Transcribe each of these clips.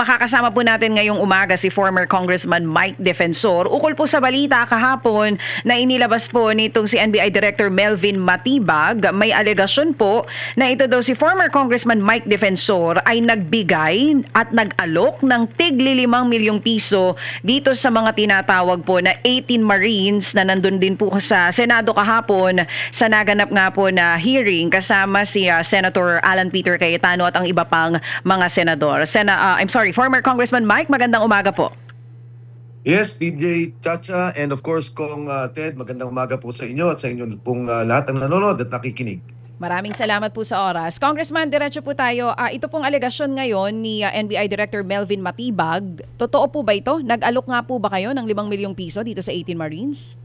Makakasama po natin ngayong umaga si former Congressman Mike Defensor. Ukol po sa balita kahapon na inilabas po nitong si NBI Director Melvin Matibag, may alegasyon po na ito daw si former Congressman Mike Defensor ay nagbigay at nag-alok ng tig-5 milyong piso dito sa mga tinatawag po na 18 Marines na nandun din po sa Senado kahapon sa naganap nga po na hearing kasama si Senator Alan Peter Cayetano at ang iba pang mga senador. Former Congressman Mike, magandang umaga po. Yes, DJ Chacha, and of course Kong Ted, magandang umaga po sa inyo at sa inyo pong lahat ng nanonood at nakikinig. Maraming salamat po sa oras. Congressman, diretso po tayo. Ito pong alegasyon ngayon ni NBI Director Melvin Matibag. Totoo po ba ito? Nag-alok nga po ba kayo ng 5 milyong piso dito sa 18 Marines?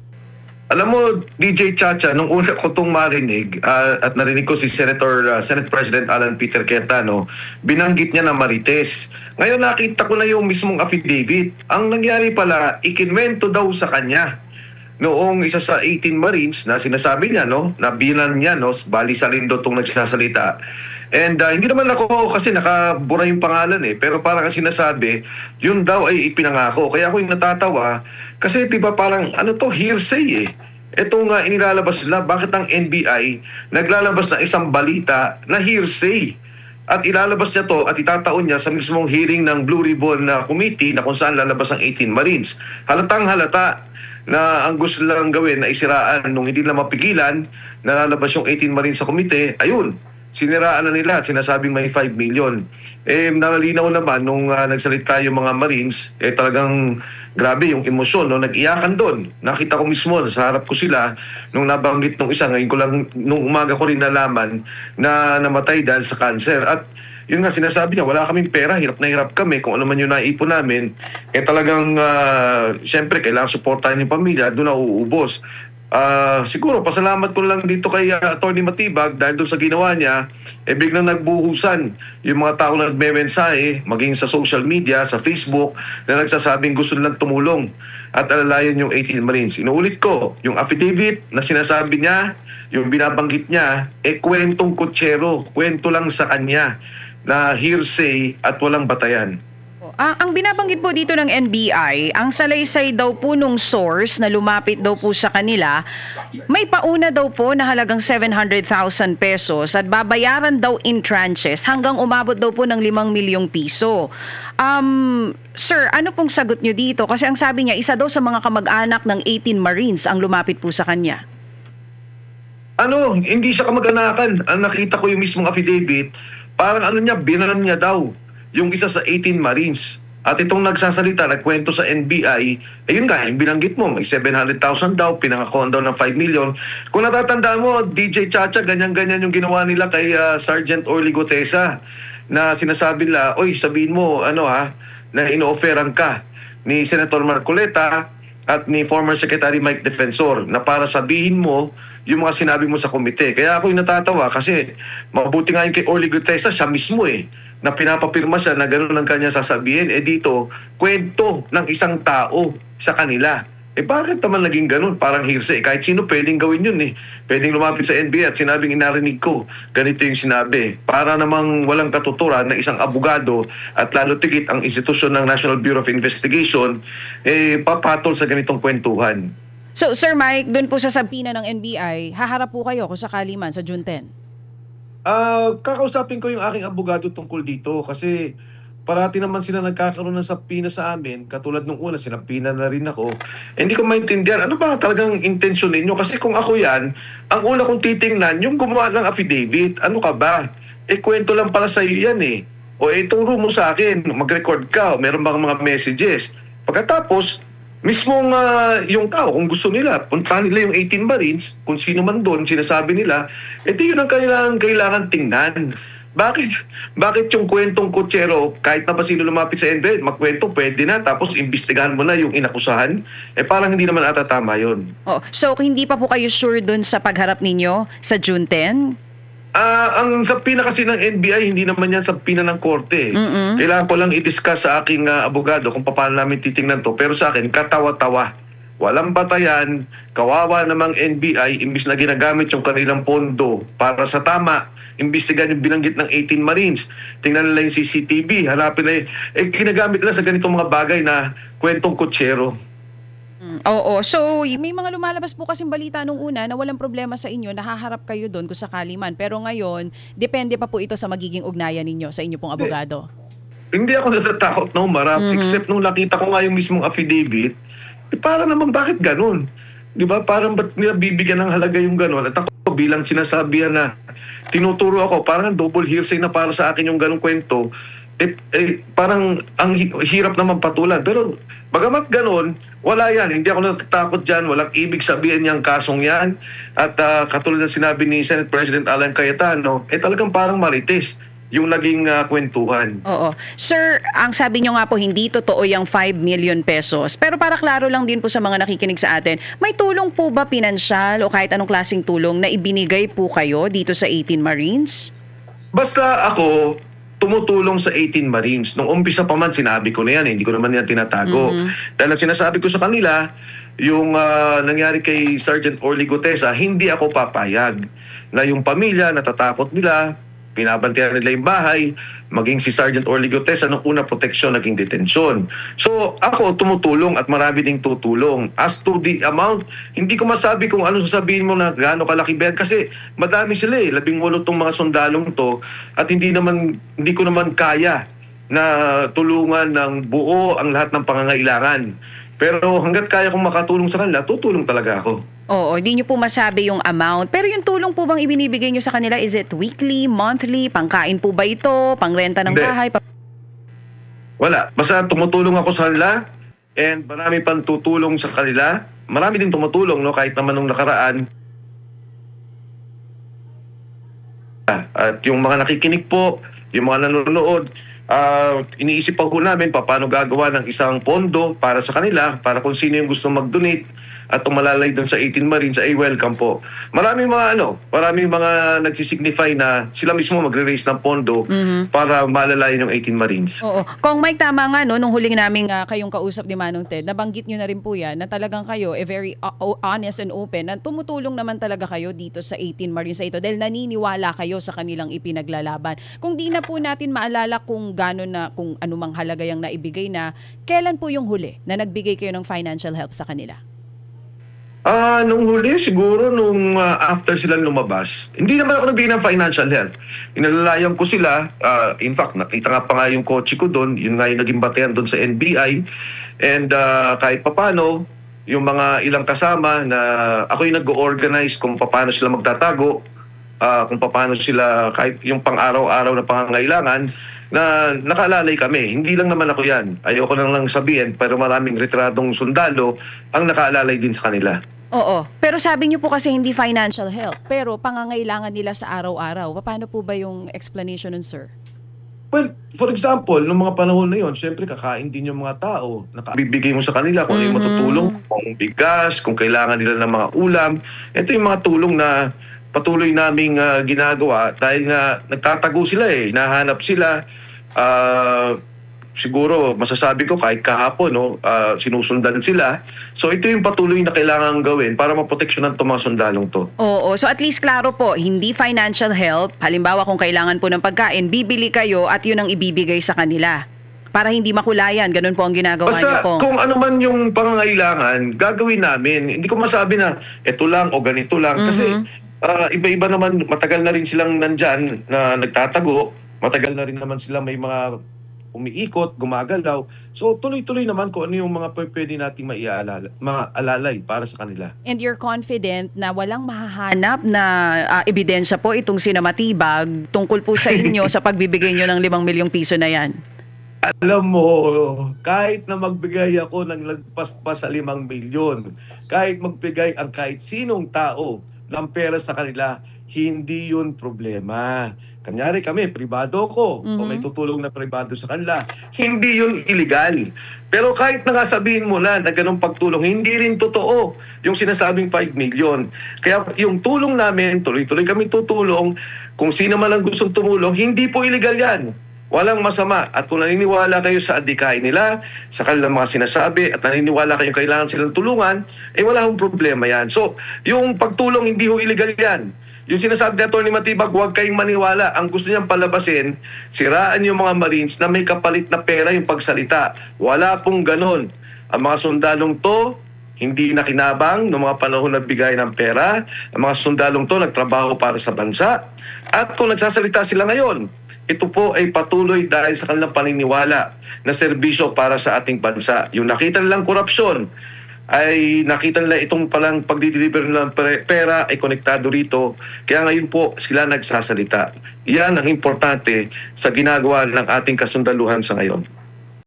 Alam mo, DJ Chacha, nung una ko itong marinig at narinig ko si Senate President Alan Peter Cayetano, binanggit niya na Marites. Ngayon nakita ko na yung mismong affidavit. Ang nangyari pala, ikinwento daw sa kanya noong isa sa 18 Marines na sinasabi niya, no, na binan niya, no, bali Salindo itong nagsasalita. And hindi naman ako kasi nakabura yung pangalan pero parang kasi sinasabi, yun daw ay ipinangako. Kaya ako yung natatawa kasi diba parang hearsay Ito nga inilalabas nila, bakit ang NBI naglalabas ng isang balita na hearsay? At ilalabas niya to at itataon niya sa mismong hearing ng Blue Ribbon Committee na kung saan lalabas ang 18 Marines. Halatang halata na ang gusto lang gawin na isiraan nung hindi na mapigilan na lalabas yung 18 Marines sa komite, ayun, siniraan na nila at sinasabing may 5 million. Nalinaw naman nung nagsalita yung mga Marines, talagang grabe yung emosyon, no? Nag-iyakan doon. Nakita ko mismo, sa harap ko sila, nung nabanggit nung isa, ngayon ko lang, nung umaga ko rin nalaman na namatay dahil sa cancer. At yun nga, sinasabi niya, wala kaming pera, hirap na hirap kami, kung ano man yung naipon namin, talagang, siyempre, kailangan supportahan yung pamilya, doon na uubos. Siguro pasalamat ko lang dito kay Attorney Matibag dahil doon sa ginawa niya, biglang nagbuhusan yung mga tao na nagme-mensahe, maging sa social media, sa Facebook, na nagsasabing gusto nilang tumulong at alalayan yung 18 Marines. Inuulit ko, yung affidavit na sinasabi niya, yung binabanggit niya, kwentong kutsero, kwento lang sa kanya na hearsay at walang batayan. Ang binabanggit po dito ng NBI, ang salaysay daw po nung source na lumapit daw po sa kanila, may pauna daw po na halagang 700,000 pesos at babayaran daw in tranches hanggang umabot daw po ng 5 milyong piso. Sir, ano pong sagot nyo dito? Kasi ang sabi niya, isa daw sa mga kamag-anak ng 18 Marines ang lumapit po sa kanya. Hindi siya kamag-anakan. Ang nakita ko yung mismong affidavit, parang binaran niya daw yung isa sa 18 Marines. At itong nagsasalita, nagkwento sa NBI, ayun nga, yung binanggit mo, may 700,000 daw, pinangakuan daw ng 5 million. Kung natatandaan mo, DJ Chacha, ganyan-ganyan yung ginawa nila kay Sergeant Orly Gutesa, na sinasabi nila, oy, sabihin mo, na ino-offeran ka ni Senator Marcoleta at ni former Secretary Mike Defensor na para sabihin mo yung mga sinabi mo sa komite. Kaya ako yung natatawa kasi mabuti nga yung kay Orly Gutesa, siya mismo na pinapapirma siya na gano'n ang kanya sasabihin. Dito, kwento ng isang tao sa kanila. Bakit naman naging gano'n? Parang hearsay. Kahit sino pwedeng gawin yun Pwedeng lumapit sa NBI at sinabing inarinig ko. Ganito yung sinabi. Para namang walang katuturan na isang abogado at lalo tigit ang institusyon ng National Bureau of Investigation, papatol sa ganitong kwentuhan. So, Sir Mike, doon po sa sabina ng NBI, haharap po kayo kung sakali man sa June 10? Kakausapin ko yung aking abogado tungkol dito kasi parati naman sila nagkakaroon ng sapina sa amin. Katulad nung una, sinapina na rin ako. Hindi ko maintindihan, ano ba talagang intensyon ninyo? Kasi kung ako yan, ang una kong titingnan, yung gumawa ng affidavit, ano ka ba? Kwento lang pala sa iyo yan O turo mo sa akin, mag-record ka, o meron bang mga messages. Pagkatapos, mismong yung tao, kung gusto nila, puntahan nila yung 18 Marines, kung sino man doon, sinasabi nila, yun ang kailangan tingnan. Bakit yung kwentong kutsero, kahit na ba sino lumapit sa NBI, magkwento, pwede na, tapos imbestigahan mo na yung inakusahan? Parang hindi naman ata tama yun. So, hindi pa po kayo sure doon sa pagharap ninyo sa June 10? Ang sapina kasi ng NBI, hindi naman yan sapina ng korte. Kailangan ko lang i-discuss sa aking abogado kung paano namin titingnan to. Pero sa akin, katawa-tawa. Walang batayan, kawawa namang NBI, imbis na ginagamit yung kanilang pondo para sa tama imbestigahan yung binanggit ng 18 Marines. Tingnan nila yung CCTV, hanapin na ginagamit nila sa ganitong mga bagay na kwentong kutsero. Oo. So, May mga lumalabas po kasing balita nung una na walang problema sa inyo, nahaharap kayo doon kung sakali man. Pero ngayon, depende pa po ito sa magiging ugnayan ninyo sa inyo pong abogado. Hindi ako natatakot na umarap, except nung nakita ko nga yung mismong affidavit, para naman bakit ganun? Di ba? Parang ba't nila bibigyan ng halaga yung ganun? At ako bilang sinasabihan na tinuturo ako, parang double hearsay na para sa akin yung ganung kwento, parang ang hirap naman patulan. Pero bagamat ganun, wala yan. Hindi ako natatakot dyan. Walang ibig sabihin niyang kasong yan. At katulad ng sinabi ni Senate President Alan Cayetano, talagang parang marites yung naging kwentuhan. oo. Sir, ang sabi nyo nga po, hindi totoo yung 5 million pesos. Pero para klaro lang din po sa mga nakikinig sa atin, may tulong po ba pinansyal o kahit anong klaseng tulong na ibinigay po kayo dito sa 18 Marines? Basta ako, tumutulong sa 18 Marines. Nung umpisa pa man, sinabi ko na yan. Hindi ko naman yan tinatago. Dahil ang sinasabi ko sa kanila, yung nangyari kay Sergeant Orly Gutesa, hindi ako papayag na yung pamilya natatakot nila, pinabantayan nila yung bahay, maging si Sergeant Orly Gutesa nung una proteksyon, naging detensyon. So ako tumutulong at marami ding tutulong. As to the amount, hindi ko masabi kung ano sasabihin mo na gaano kalaki ba yan kasi madami sila 18 tong mga sundalong to at hindi ko naman kaya na tulungan ng buo ang lahat ng pangangailangan. Pero hangga't kaya kong makatulong sa kanila, tutulong talaga ako. Oo, hindi nyo po masabi yung amount. Pero yung tulong po bang ibinibigay nyo sa kanila, is it weekly, monthly, pangkain po ba ito, pangrenta ng Hindi. bahay? Wala. Basta tumutulong ako sa kanila and marami pang tutulong sa kanila. Marami din tumutulong, no? Kahit naman nung nakaraan. At yung mga nakikinig po, yung mga nanonood, iniisip pa po namin paano gagawa ng isang pondo para sa kanila, para kung sino yung gusto mag-donate at umalalay doon sa 18 Marines ay welcome po. Maraming mga nagsisignify na sila mismo magre-raise ng pondo para malalayan yung 18 Marines. Oo. Kung may tama nga, no, nung huling namin kayong kausap ni Manong Ted, nabanggit nyo na rin po yan na talagang kayo, very honest and open, na tumutulong naman talaga kayo dito sa 18 Marines sa ito dahil naniniwala kayo sa kanilang ipinaglalaban. Kung di na po natin maalala kung kung anumang halaga yung naibigay na, kailan po yung huli na nagbigay kayo ng financial help sa kanila? Nung huli, siguro nung after silang lumabas, hindi naman ako nagbigay ng financial help. Inalalayan ko sila. In fact, nakita nga pa nga yung kotse ko doon. Yun nga yung naging batean doon sa NBI. And kahit papano, yung mga ilang kasama na ako yung nag-organize kung paano sila magtatago, kung paano sila, kahit yung pang-araw-araw na pangangailangan, na nakalalay kami. Hindi lang naman ako yan. Ayoko na lang sabihin, pero maraming retratong sundalo ang nakaalalay din sa kanila. Oo. Pero sabi nyo po kasi hindi Financial help, pero pangangailangan nila sa araw-araw. Paano po ba yung explanation nun, sir? Well, for example, nung mga panahon na yon, syempre kakain din yung mga tao. Bibigay mo sa kanila kung ano yung matutulong, kung bigas, kung kailangan nila ng mga ulam. Ito yung mga tulong na patuloy naming ginagawa dahil nga nagtatago sila hinahanap sila. Siguro masasabi ko kahit kahapon sinusundan sila. So ito yung patuloy na kailangan gawin para maproteksyonan itong mga sundalong to. Oo. So at least klaro po, hindi financial help. Halimbawa kung kailangan po ng pagkain, bibili kayo at yun ang ibibigay sa kanila. Para hindi makulayan, ganun po ang ginagawa niyo po. Basta kung ano man yung pangangailangan, gagawin namin. Hindi ko masabi na ito lang o ganito lang. Kasi iba-iba naman, matagal na rin silang nandyan na nagtatago. Matagal na rin naman sila may mga umiikot, gumagalaw. So tuloy-tuloy naman kung ano yung mga pwede nating mga alalay para sa kanila. And you're confident na walang Hanap na ebidensya po itong sina Matibag tungkol po sa inyo sa pagbibigay nyo ng 5 milyong piso na yan. Alam mo, kahit na magbigay ako ng lagpas pa sa 5 milyon, kahit magbigay ang kahit sinong tao ng pera sa kanila, hindi yun problema. Kanyari kami, pribado ko, o may tutulong na pribado sa kanila, hindi yun illegal. Pero kahit na nga sabihin mo na ganong pagtulong, hindi rin totoo yung sinasabing 5 million. Kaya yung tulong namin, tuloy-tuloy kami tutulong. Kung sino man ang gustong tumulong, hindi po illegal yan. Walang masama. At kung naniniwala kayo sa adikain nila, sa kanilang mga sinasabi, at naniniwala kayo kailangan silang tulungan, wala hong problema yan. So, yung pagtulong, hindi ho illegal yan. Yung sinasabi ni Atty. Matibag, huwag kayong maniwala. Ang gusto niyang palabasin, siraan yung mga Marines na may kapalit na pera yung pagsalita. Wala pong ganon. Ang mga sundalong to, hindi nakinabang noong mga panahon na bigay ng pera. Ang mga sundalong to nagtrabaho para sa bansa. At kung nagsasalita sila ngayon, ito po ay patuloy dahil sa kanilang paniniwala na serbisyo para sa ating bansa. Yung nakita nilang korupsyon, ay nakita nila itong palang pagdideliver ng pera ay konektado rito. Kaya ngayon po sila nagsasalita. Yan ang importante sa ginagawa ng ating kasundaluhan sa ngayon.